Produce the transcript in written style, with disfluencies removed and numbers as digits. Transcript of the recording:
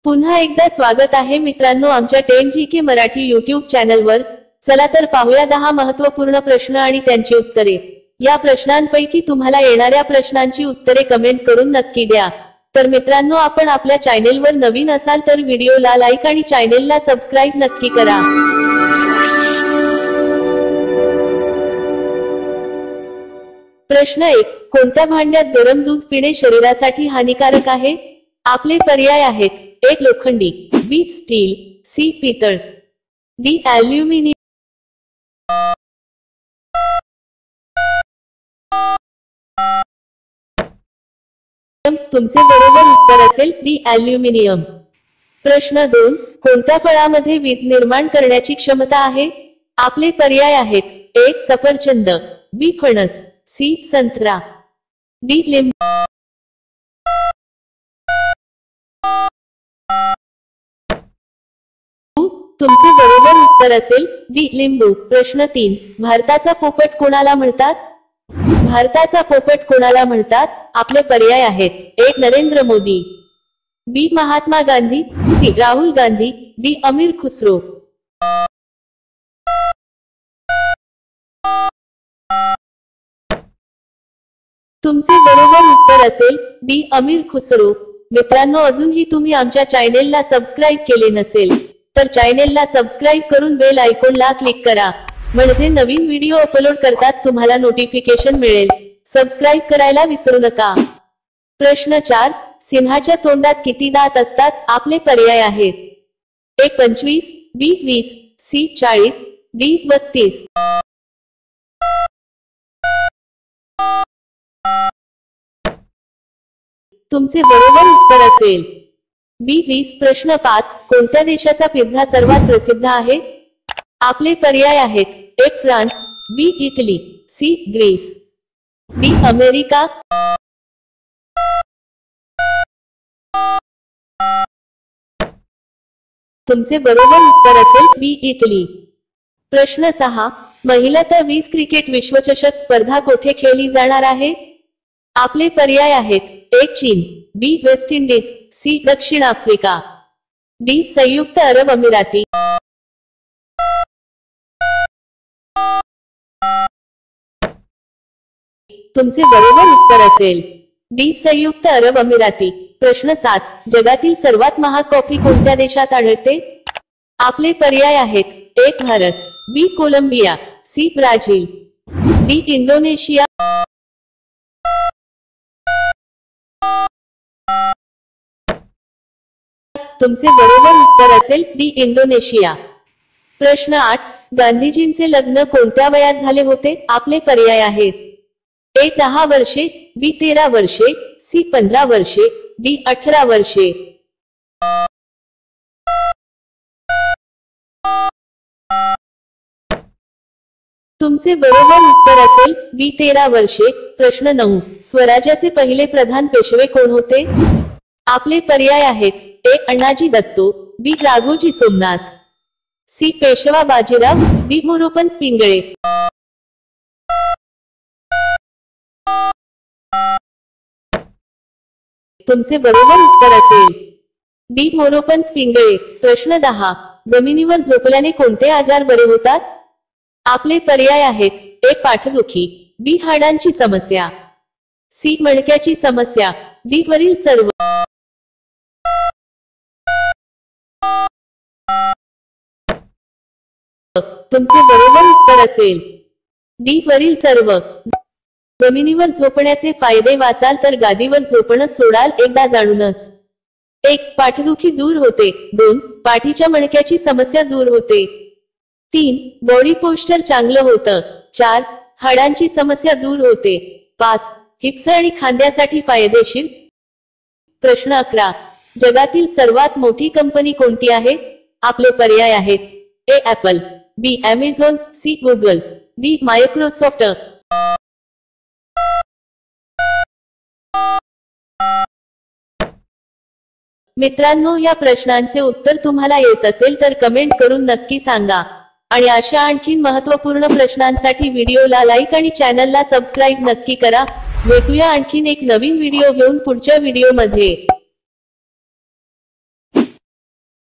पुन्हा एकदा स्वागत आहे मित्रांनो आमच्या 10GK मराठी YouTube चॅनलवर। चला तर पाहूया 10 महत्त्वपूर्ण प्रश्न आणि त्यांची उत्तरे। या प्रश्नांपैकी तुम्हाला येणाऱ्या प्रश्नांची उत्तरे कमेंट करून नक्की द्या। तर मित्रांनो आपण आपल्या चॅनलवर नवीन असाल तर व्हिडिओला लाईक आणि चॅनलला सबस्क्राइब नक्की करा। प्रश्न 1, कोणत्या भांड्यात गरम दूध पिणे शरीरासाठी हानिकारक आहे? आपले पर्याय आहेत: 1 लोखंडी, बी स्टील, सी पितळ, डी ॲल्युमिनियम। तुमचे बरोबर उत्तर असेल डी ॲल्युमिनियम। प्रश्न 2, कोणत्या फळामध्ये वीज निर्माण करण्याची क्षमता आहे? आपले पर्याय आहेत: 1 सफरचंद, बी फणस, सी संत्रा, डी लिंबू। तुमचे बरोबर उत्तर असेल डी लिंबू। प्रश्न 3, भारताचा पोपट कोणाला म्हणतात? भारताचा पोपट कोणाला म्हणतात? आपले पर्याय आहेत: 1 नरेंद्र मोदी, बी महात्मा गांधी, सी राहुल गांधी, डी अमीर खुसरो। तुमचे बरोबर उत्तर असेल डी अमीर खुसरो। मित्रांनो अजूनही तुम्ही आमच्या चॅनलला सबस्क्राइब केले नसेल तर चॅनलला सबस्क्राइब करून बेल आयकॉनला क्लिक करा, म्हणजे नवीन व्हिडिओ अपलोड करताच तुम्हाला नोटिफिकेशन मिळेल। सबस्क्राइब करायला विसरू नका। प्रश्न 4, सिंहाच्या तोंडात किती दात असतात? आपले पर्याय आहेत: 1 25, बी 20, सी 40, डी 32। तुमचे बरोबर उत्तर असेल बी 20। प्रश्न 5, कोणत्या देशाचा पिझ्झा सर्वात प्रसिद्ध आहे? आपले पर्याय आहेत: 1 France, B Italy, C Greece, D America. तुमचे बरोबर उत्तर असेल बी इटली। प्रश्न 6, महिला T20 क्रिकेट विश्वचषक स्पर्धा कोठे खेळली जाणार आहे? आपले पर्याय आहेत: 1 चीन, बी वेस्ट इंडिज, सी दक्षिण आफ्रिका, डी संयुक्त अरब अमिराती। तुमचे बरोबर उत्तर असेल डी संयुक्त अरब अमिराती। प्रश्न 7, जगातील सर्वात महाग कॉफी कोणत्या देशात आढळते? आपले पर्याय आहेत: 1 Bharat, B Colombia, C Brazil, D Indonesia. तुमचे बरोबर उत्तर असेल डी इंडोनेशिया। प्रश्न 8, गांधीजींचे लग्न कोणत्या वयात झाले होते? आपले पर्याय आहेत: 1 10 वर्षे, बी 13 वर्षे, सी 15 वर्षे, डी 18 वर्षे। तुमचे बरोबर उत्तर असेल बी 13 वर्षे। प्रश्न 9, स्वराज्याचे पहिले प्रधान पेशवे कोण होते? आपले पर्याय आहेत: 1 अण्णाजी दत्तो, बी राघोजी सोमनाथ, सी पेशवा बाजीराव, डी मोरोपंत पिंगळे। तुमचे बरोबर उत्तर असेल डी मोरोपंत पिंगळे। प्रश्न 10, जमिनीवर झोपल्याने कोणते आजार बरे होतात? आपले पर्याय आहेत: 1 पाठदुखी, बी हाडांची समस्या, सी मणक्याची समस्या, डी वरील सर्व। तुमचे बरोबर उत्तर असेल डी वरील सर्व। जमिनीवर झोपण्याचे फायदे वाचाल तर गादीवर झोपणं सोडाल एकदा जाणूनच। 1 पाठदुखी दूर होते, 2 पाठीच्या मणक्याची समस्या दूर होते, 3 बॉडी पोश्चर चांगलं होतं, 4 हाडांची समस्या दूर होते, 5 हिप्स आणि खांद्यासाठी फायदेशीर। प्रश्न 11, जगातील सर्वात मोठी कंपनी कोणती आहे? आपले पर्याय आहेत: 1 Apple, B Amazon, C Google, D Microsoft. मित्रांनो या प्रश्नांचे उत्तर तुम्हाला येत असेल तर कमेंट करून नक्की सांगा। आणि अशा आणखीन महत्त्वपूर्ण प्रश्नांसाठी व्हिडिओला लाईक आणि चॅनलला सबस्क्राइब नक्की करा। भेटूया आणखीन एक नवीन व्हिडिओ घेऊन पुढच्या व्हिडिओमध्ये।